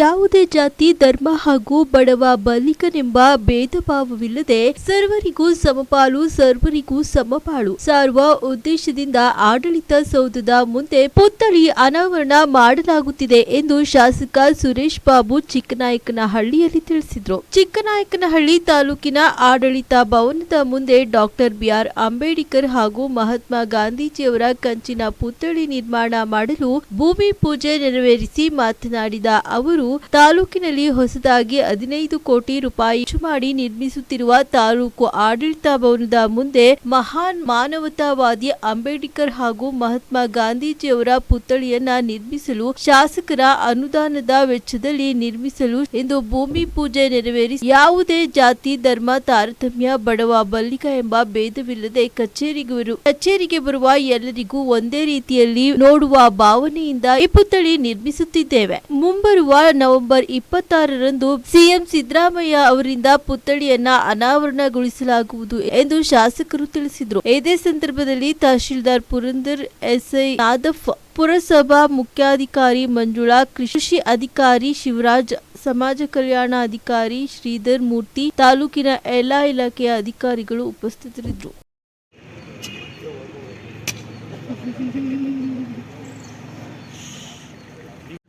ಯಾವುದೇ ಜಾತಿ ಧರ್ಮ ಹಾಗೂ ಬಡವ ಬಲಿಕನೆಂಬ ಭೇದ ಭಾವವಿಲ್ಲದೆ ಸರ್ವರಿಗೂ ಸಮಪಾಲು ಸರ್ವರಿಗೂ ಸಮಪಾಳು ಸಾರುವ ಉದ್ದೇಶದಿಂದ ಆಡಳಿತ ಸೌಧದ ಮುಂದೆ ಪುತ್ಥಳಿ ಅನಾವರಣ ಮಾಡಲಾಗುತ್ತಿದೆ ಎಂದು ಶಾಸಕ ಸುರೇಶ್ ಬಾಬು ಚಿಕ್ಕನಾಯಕನಹಳ್ಳಿಯಲ್ಲಿ ತಿಳಿಸಿದರು. ಚಿಕ್ಕನಾಯಕನಹಳ್ಳಿ ತಾಲೂಕಿನ ಆಡಳಿತ ಭವನದ ಮುಂದೆ ಡಾಕ್ಟರ್ ಬಿ.ಆರ್. ಅಂಬೇಡ್ಕರ್ ಹಾಗೂ ಮಹಾತ್ಮ ಗಾಂಧೀಜಿಯವರ ಕಂಚಿನ ಪುತ್ಥಳಿ ನಿರ್ಮಾಣ ಮಾಡಲು ಭೂಮಿ ಪೂಜೆ ನೆರವೇರಿಸಿ ಮಾತನಾಡಿದ ಅವರು, ತಾಲೂಕಿನಲ್ಲಿ ಹೊಸದಾಗಿ 15 ಕೋಟಿ ರೂಪಾಯಿ ವೆಚ್ಚ ಮಾಡಿ ನಿರ್ಮಿಸುತ್ತಿರುವ ತಾಲೂಕು ಆಡಳಿತ ಭವನದ ಮುಂದೆ ಮಹಾನ್ ಮಾನವತಾವಾದಿ ಅಂಬೇಡ್ಕರ್ ಹಾಗೂ ಮಹಾತ್ಮ ಗಾಂಧೀಜಿಯವರ ಪುತ್ಥಳಿಯನ್ನ ನಿರ್ಮಿಸಲು ಶಾಸಕರ ಅನುದಾನದ ವೆಚ್ಚದಲ್ಲಿ ನಿರ್ಮಿಸಲು ಎಂದು ಭೂಮಿ ಪೂಜೆ ನೆರವೇರಿಸಿ ಯಾವುದೇ ಜಾತಿ ಧರ್ಮ ತಾರತಮ್ಯ ಬಡವ ಬಲ್ಲಿಗ ಎಂಬ ಭೇದವಿಲ್ಲದೆ ಕಚೇರಿಗೆ ಬರುವ ಎಲ್ಲರಿಗೂ ಒಂದೇ ರೀತಿಯಲ್ಲಿ ನೋಡುವ ಭಾವನೆಯಿಂದ ಈ ಪುತ್ಥಳಿ ನಿರ್ಮಿಸುತ್ತಿದ್ದೇವೆ. ಮುಂಬರುವ ನವೆಂಬರ್ 26ರಂದು ಸಿಎಂ ಸಿದ್ದರಾಮಯ್ಯ ಅವರಿಂದ ಪುತ್ಥಳಿಯನ್ನ ಅನಾವರಣಗೊಳಿಸಲಾಗುವುದು ಎಂದು ಶಾಸಕರು ತಿಳಿಸಿದರು. ಇದೇ ಸಂದರ್ಭದಲ್ಲಿ ತಹಶೀಲ್ದಾರ್ ಪುರಂದರ್, ಎಸ್ಐ ನಾದಫ್, ಪುರಸಭಾ ಮುಖ್ಯಾಧಿಕಾರಿ ಮಂಜುಳಾ, ಕೃಷಿ ಅಧಿಕಾರಿ ಶಿವರಾಜ್, ಸಮಾಜ ಕಲ್ಯಾಣ ಅಧಿಕಾರಿ ಶ್ರೀಧರ್ ಮೂರ್ತಿ, ತಾಲೂಕಿನ ಎಲ್ಲಾ ಇಲಾಖೆಯ ಅಧಿಕಾರಿಗಳು ಉಪಸ್ಥಿತರಿದ್ದರು.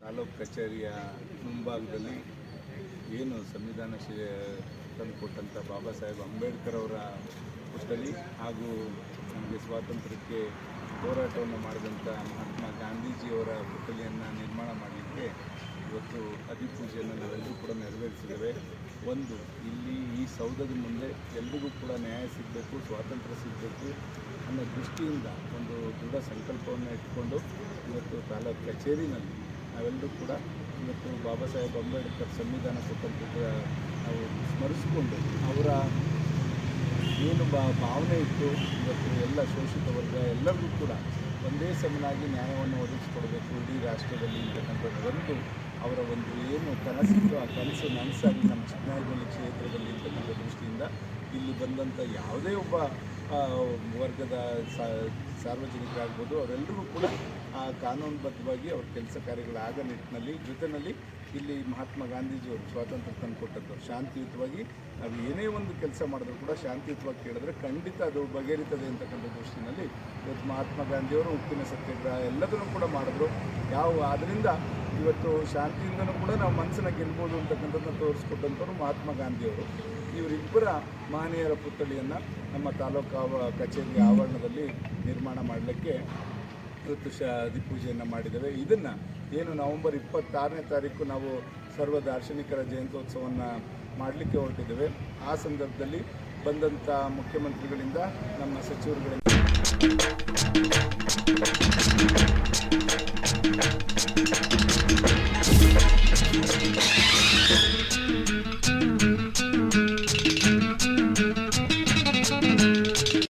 ತಾಲೂಕು ಕಚೇರಿಯ ಮುಂಭಾಗದಲ್ಲಿ ಏನು ಸಂವಿಧಾನ ತಂದುಕೊಟ್ಟಂಥ ಬಾಬಾ ಸಾಹೇಬ್ ಅಂಬೇಡ್ಕರ್ ಅವರ ಪುತ್ಥಳಿ ಹಾಗೂ ನಮಗೆ ಸ್ವಾತಂತ್ರ್ಯಕ್ಕೆ ಹೋರಾಟವನ್ನು ಮಾಡಿದಂಥ ಮಹಾತ್ಮ ಗಾಂಧೀಜಿಯವರ ಪುತ್ಥಳಿಯನ್ನು ನಿರ್ಮಾಣ ಮಾಡಲಿಕ್ಕೆ ಇವತ್ತು ಅಧಿಪೂಜೆಯನ್ನು ನಾವೆಲ್ಲರೂ ಕೂಡ ನೆರವೇರಿಸಿದ್ದೇವೆ. ಒಂದು, ಇಲ್ಲಿ ಈ ಸೌಧದ ಮುಂದೆ ಎಲ್ರಿಗೂ ಕೂಡ ನ್ಯಾಯ ಸಿಗಬೇಕು, ಸ್ವಾತಂತ್ರ್ಯ ಸಿಗಬೇಕು ಅನ್ನೋ ದೃಷ್ಟಿಯಿಂದ ಒಂದು ದೃಢ ಸಂಕಲ್ಪವನ್ನು ಇಟ್ಕೊಂಡು ಇವತ್ತು ತಾಲೂಕು ಕಚೇರಿನಲ್ಲಿ ನಾವೆಲ್ಲರೂ ಕೂಡ ಇವತ್ತು ಬಾಬಾ ಸಾಹೇಬ್ ಅಂಬೇಡ್ಕರ್ ಸಂವಿಧಾನ ಕೊಟ್ಟಂಥದ್ದು ನಾವು ಸ್ಮರಿಸಿಕೊಂಡು ಅವರ ಏನು ಭಾವನೆ ಇತ್ತು, ಇವತ್ತು ಎಲ್ಲ ಶೋಷಿತ ವರ್ಗ ಎಲ್ಲರಿಗೂ ಕೂಡ ಒಂದೇ ಸಮನಾಗಿ ನ್ಯಾಯವನ್ನು ಒದಗಿಸಿಕೊಡಬೇಕು ಇಡೀ ರಾಷ್ಟ್ರದಲ್ಲಿ ಅಂತಕ್ಕಂಥದ್ದು ಅವರ ಒಂದು ಏನು ಕನಸಿತ್ತು, ಆ ಕನಸು ನನಸಾಗಿ ನಮ್ಮ ಚಿಕ್ಕನಾಯಕನಹಳ್ಳಿ ಕ್ಷೇತ್ರದಲ್ಲಿ ಅಂತಕ್ಕಂಥ ದೃಷ್ಟಿಯಿಂದ ಇಲ್ಲಿ ಬಂದಂಥ ಯಾವುದೇ ಒಬ್ಬ ವರ್ಗದ ಸಾರ್ವಜನಿಕರಾಗ್ಬೋದು ಅವರೆಲ್ಲರಿಗೂ ಕೂಡ ಆ ಕಾನೂನುಬದ್ಧವಾಗಿ ಅವ್ರ ಕೆಲಸ ಕಾರ್ಯಗಳಾಗ ನಿಟ್ಟಿನಲ್ಲಿ ಇಲ್ಲಿ ಮಹಾತ್ಮ ಗಾಂಧೀಜಿಯವರು ಸ್ವಾತಂತ್ರ್ಯ ತಂದುಕೊಟ್ಟದ್ದು ಶಾಂತಿಯುತವಾಗಿ ನಾವು ಏನೇ ಒಂದು ಕೆಲಸ ಮಾಡಿದ್ರು ಕೂಡ ಶಾಂತಿಯುತವಾಗಿ ಕೇಳಿದ್ರೆ ಖಂಡಿತ ಅದು ಬಗೆಹರಿತದೆ ಅಂತಕ್ಕಂಥ ದೃಷ್ಟಿನಲ್ಲಿ ಇವತ್ತು ಮಹಾತ್ಮ ಗಾಂಧಿಯವರು ಉಪ್ಪಿನ ಸತ್ಯಾಗ್ರಹ ಎಲ್ಲದನ್ನು ಕೂಡ ಮಾಡಿದ್ರು. ಆದ್ದರಿಂದ ಇವತ್ತು ಶಾಂತಿಯಿಂದನೂ ಕೂಡ ನಾವು ಮನಸ್ಸನ್ನು ಗೆಲ್ಬೋದು ಅಂತಕ್ಕಂಥದ್ದನ್ನು ತೋರಿಸ್ಕೊಟ್ಟಂಥವ್ರು ಮಹಾತ್ಮ ಗಾಂಧಿಯವರು. ಇವರಿಬ್ಬರ ಮಹನೀಯರ ಪುತ್ಥಳಿಯನ್ನು ನಮ್ಮ ತಾಲೂಕು ಕಚೇರಿ ಆವರಣದಲ್ಲಿ ನಿರ್ಮಾಣ ಮಾಡಲಿಕ್ಕೆ ಇವತ್ತು ಅಧಿಪೂಜೆಯನ್ನು ಮಾಡಿದ್ದೇವೆ. ಇದನ್ನು ಏನು ನವೆಂಬರ್ 26ನೇ ತಾರೀಕು ನಾವು ಸರ್ವ ದಾರ್ಶನಿಕರ ಜಯಂತ್ಯೋತ್ಸವವನ್ನು ಮಾಡಲಿಕ್ಕೆ ಹೊರಟಿದ್ದೇವೆ. ಆ ಸಂದರ್ಭದಲ್ಲಿ ಬಂದಂಥ ಮುಖ್ಯಮಂತ್ರಿಗಳಿಂದ ನಮ್ಮ ಸಚಿವರುಗಳಿಂದ